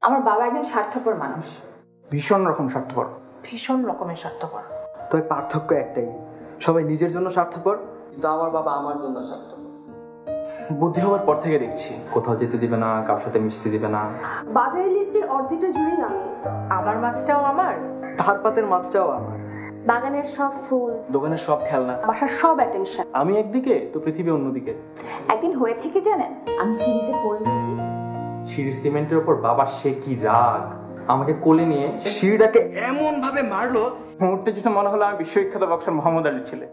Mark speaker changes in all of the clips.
Speaker 1: আমার বাবা একজন স্বার্থপর মানুষ।
Speaker 2: ভীষণ রকম স্বার্থপর।
Speaker 1: ভীষণ রকমের স্বার্থপর।
Speaker 2: তবে পার্থক্য একটাই, সবাই নিজের জন্য স্বার্থপর,
Speaker 3: কিন্তু আমার বাবা আমার জন্য স্বার্থপর।
Speaker 4: বুদ্ধি হওয়ার পর থেকে দেখছি কোথাও যেতে দিবে না, কারোর সাথে মিশতে দিবে না।
Speaker 5: বাজারের লিস্টের অর্ধেকটা জুড়েই আমি।
Speaker 1: আমার মাছটাও আমার,
Speaker 2: ধার পাতের মাছটাও আমার,
Speaker 5: বাগানের সব ফুল,
Speaker 4: দোকানের সব খেলনা,
Speaker 5: বাসার সব অ্যাটেনশন।
Speaker 4: আমি একদিকে তো পৃথিবী অন্যদিকে।
Speaker 5: একদিন হয়েছে কি জানেন, আমি সিঁড়িতে পড়ে গেছি।
Speaker 4: সিঁড়ির সিমেন্টের ওপর বাবার সে কি রাগ, আমাকে কোলে নিয়ে
Speaker 2: সিঁড়িটাকে এমন ভাবে মারলো,
Speaker 6: মুহূর্তে যেটা মনে হলো আমি বিশ্ববিখ্যাত বক্সার মোহাম্মদ আলীর ছেলে।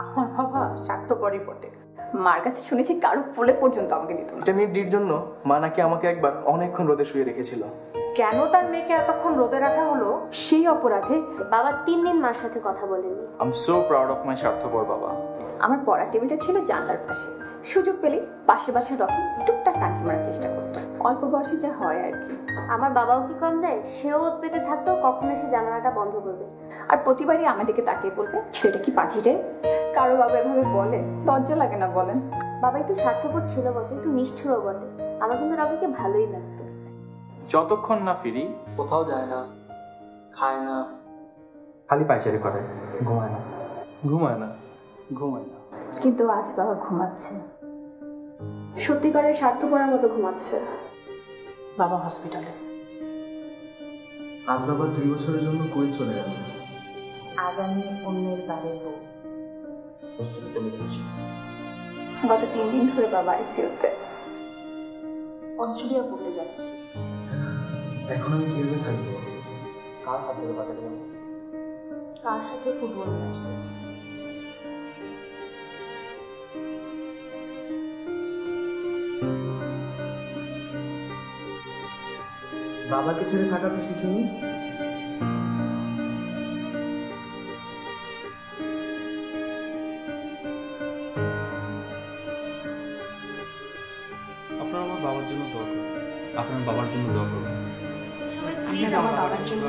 Speaker 1: আমার বাবা স্বার্থপরই বটে। মার কাছে শুনেছি কারো কোলে পর্যন্ত আমাকে দিত না।
Speaker 4: ভিটামিন ডির জন্য মা নাকি আমাকে একবার অনেকক্ষণ রোদে শুয়ে রেখেছিল।
Speaker 1: কেন তার মেয়েকে এতক্ষণ রোদে রাখা হলো,
Speaker 5: সেই অপরাধে বাবা 3 দিন মার সাথে কথা বলেনি।
Speaker 4: I am so proud of my স্বার্থপর বাবা।
Speaker 1: আমার পড়ার টেবিলটা ছিল জানলার পাশে। সুযোগ পেলে পাশের বাসার রকম টুকটাক টাকি মারার চেষ্টা করতো। অল্প বয়সে যা হয় আর কি।
Speaker 5: আমার বাবাও কি কম যায়, সেও ওত পেতে থাকতো কখন এসে জানালাটা বন্ধ করবে।
Speaker 1: আর প্রতিবারই আমাদেরকে তাকিয়ে বলবে, ছেলেটা কি পাজি রে। কারো বাবা এভাবে বলে, লজ্জা লাগে না বলেন?
Speaker 5: বাবা একটু স্বার্থপর ছিল বটে, একটু নিষ্ঠুরও বটে। আমার কিন্তু রাবিকে ভালোই লাগতো।
Speaker 4: যতক্ষণ না ফিরি
Speaker 3: কোথাও যায় না, খায় না,
Speaker 4: খালি পায়চারি করে, ঘুমায় না।
Speaker 1: কিন্তু আজ বাবা ঘুমাচ্ছে,
Speaker 5: সত্যিকারের স্বার্থপরের মতো ঘুমাচ্ছে।
Speaker 1: বাবা হসপিটালে।
Speaker 7: আজ বাবা 2 বছরের জন্য কুয়েত চলে গেল।
Speaker 1: আজ আমি অন্যের বাড়ির বউ।
Speaker 3: প্রস্তুতিতে লেগেছি।
Speaker 1: গত 3 দিন ধরে বাবা আইসিইউতে। অস্ট্রেলিয়া পড়তে যাচ্ছি।
Speaker 7: এখন আমি কিভাবে থাকবো?
Speaker 3: কার হাত ধরে বাজারে যাবো?
Speaker 1: কার সাথে ফুটবল ম্যাচ?
Speaker 7: বাবাকে ছেড়ে থাকা তো শিখিনি।
Speaker 4: আপনারা আমার বাবার জন্য দোয়া করুন। আপনার বাবার জন্য দোয়া করুন।
Speaker 1: প্লিজ আমার বাবার জন্য